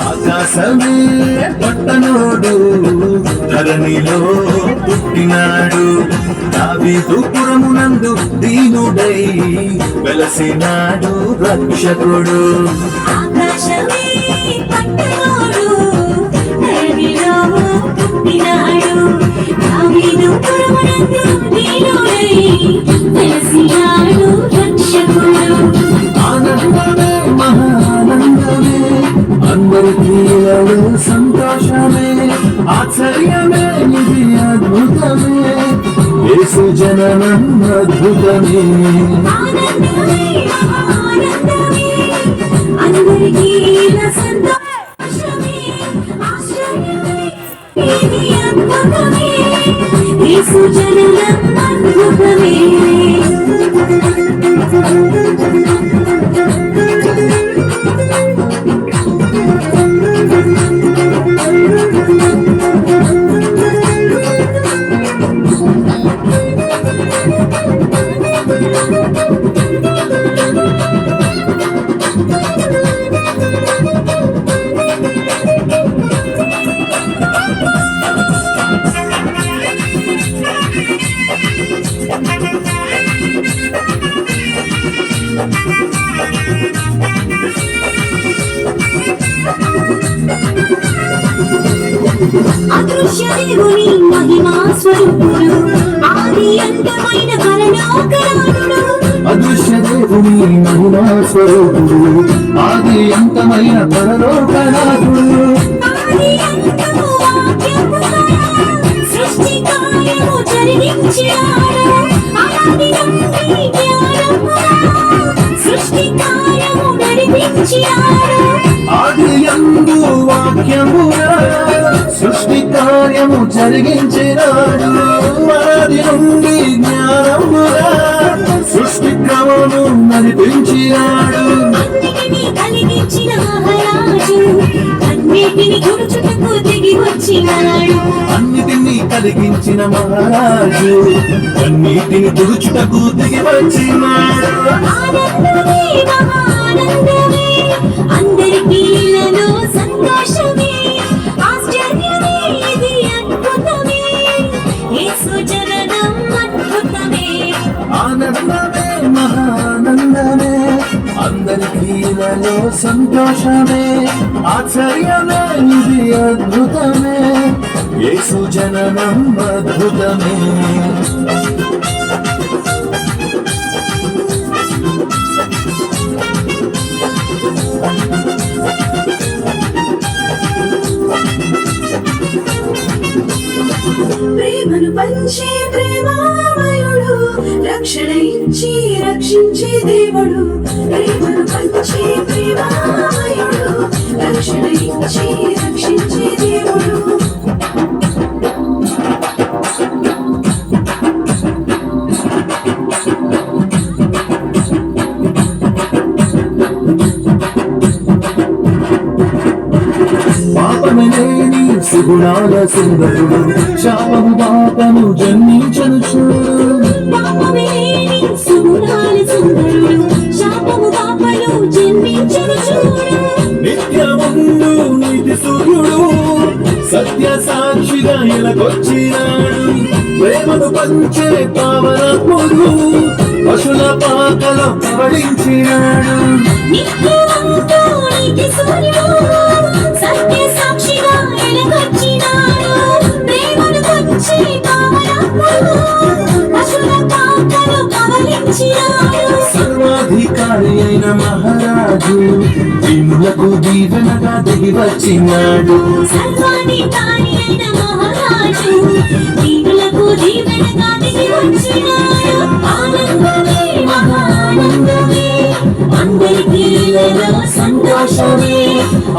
ఆకాశమే పట్టణోడు ధరణిలో పుట్టినాడు, దావీదు పురమునందు దీనుడై వెలసినాడు రక్షకుడు. ఆకాశమే పట్టణోడు ధరణిలో పుట్టినాడు, దావీదు పురమునందు దీనుడై వెలసినాడు రక్షకుడు. ఆనందమే మహానందమే అందరికీ సంతోషమే, ఆశ్చర్యమే ఇది అద్భుతమే, యేసు జననం అద్భుతమే. ఆనందమే ఆనందమే అందరికీ సంతోషమే, ఆశ్చర్యమే ఇది అద్భుతమే, యేసు జననం అద్భుతమే. అదృశ్య దేవుని మహిమా స్వరూపుడు, ఆది అంతమైన పరలోకరాజుడు. అదృశ్య దేవుని మహిమా స్వరూపుడు, ఆది అంతమైన పరలోకరాజుడు. ఆది అంతము వాక్యముగా సృష్టి కార్యము జరిగించినాడు, ఆది నుండి జ్ఞానముగా సృష్టి కార్యము నడిపించినాడు. ఆది యందు వాక్యముగా సృష్టి కార్యము జరిగించినాడు, ఆది నుండి జ్ఞానముగా సృష్టి క్రమము నడిపించినాడు. అన్నిటినీ కలిగించిన మహారాజు అన్నిటిని గురుచుటకు దిగి వచ్చినాడు. అన్నిటినీ కలిగించిన మహారాజు అన్నిటిని తుడుచుటకు దిగి వచ్చినాడు. ఆనందమే మహానందమే అందరికీ ఇళ్ళలో సంతోషమే, ఆశ్చర్యమే ఇది అద్భుతమే, యేసు జననం అద్భుతమే. ఆనందమే మహానందమే అందరికీ ఇళ్ళలో సంతోషమే, ఆశ్చర్యమే ఇది అద్భుతమే, యేసు జననం అద్భుతమే. ప్రేమను పంచే ప్రేమామయుడు, రక్షణ ఇచ్చి రక్షించే దేవుడు. ప్రేమను పంచే ప్రేమామయుడు, రక్షణ ఇచ్చి రక్షించే దేవుడు. పాపమే లేని సుగుణాల సుందరుడు, శాపము పాపము జన్మించను చూడు. పాపమే లేని సుగుణాల సుందరుడు, శాపము పాపలు జన్మించను చూడు. నిత్యముండు నీతి సూర్యుడు, సత్య సాక్షిగా ఇలాగొచ్చినాడు. ప్రేమను పంచే పావనముడు, పశుల పాకలో పవడించినాడు. నిత్యముండు నీతి సూర్యుడు, సత్య సాక్షిగా ఇలాగొచ్చినాడు. ప్రేమను పంచే పావనముడు, పశుల పాకలో పవడించినాడు. సర్వాధికారి అయిన మహారాజు దీనులకు దీవెనగా దిగి వచ్చినాడు. సర్వాధికారి అయిన మహారాజు దీనులకు దీవెనగా దిగి వచ్చినాడు. ఆనందమే మహానందమే అందరికీ ఇళ్ళలో సంతోషమే,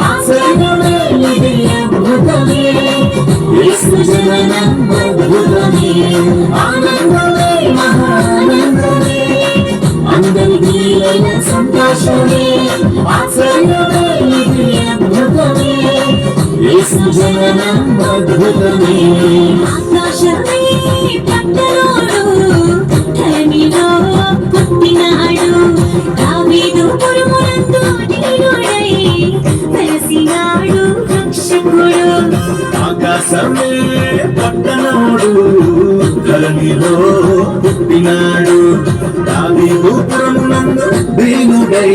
ఆశ్చర్యమే ఇది అద్భుతమే, యేసు జననం అద్భుతమే. ఆనందమే మహానందమే అందరికీ ఇళ్ళలో సంతోషమే, ఆశ్చర్యమే ఇది అద్భుతమే, యేసు జననం అద్భుతమే. ఆకాశమే పట్టణోడు ధరణిలో పుట్టినాడు దావీదు పురమునందు నీరుడై వెలసినాడు రక్షకుడు ఆకాశమే పట్టణోడు ధరణిలో పుట్టినాడు దావీదు పురమునందు దీనుడై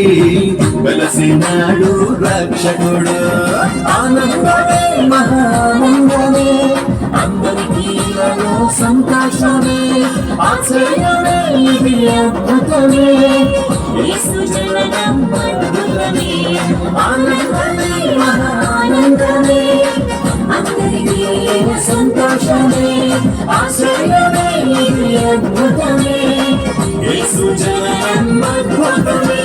వెలసినాడు రక్షకుడు. ఆనందమే మహానందమే అందరికీ ఇలలో సంతోషమే ఆశ్చర్యమే ఇది అద్భుతమే. యేసు జననం అద్భుతమే ఆనందమే ఆనందమే అందరికీ సంతోషమే ఆశ్చర్యమే ఇది అద్భుతమే. యేసు జననం అద్భుతమే.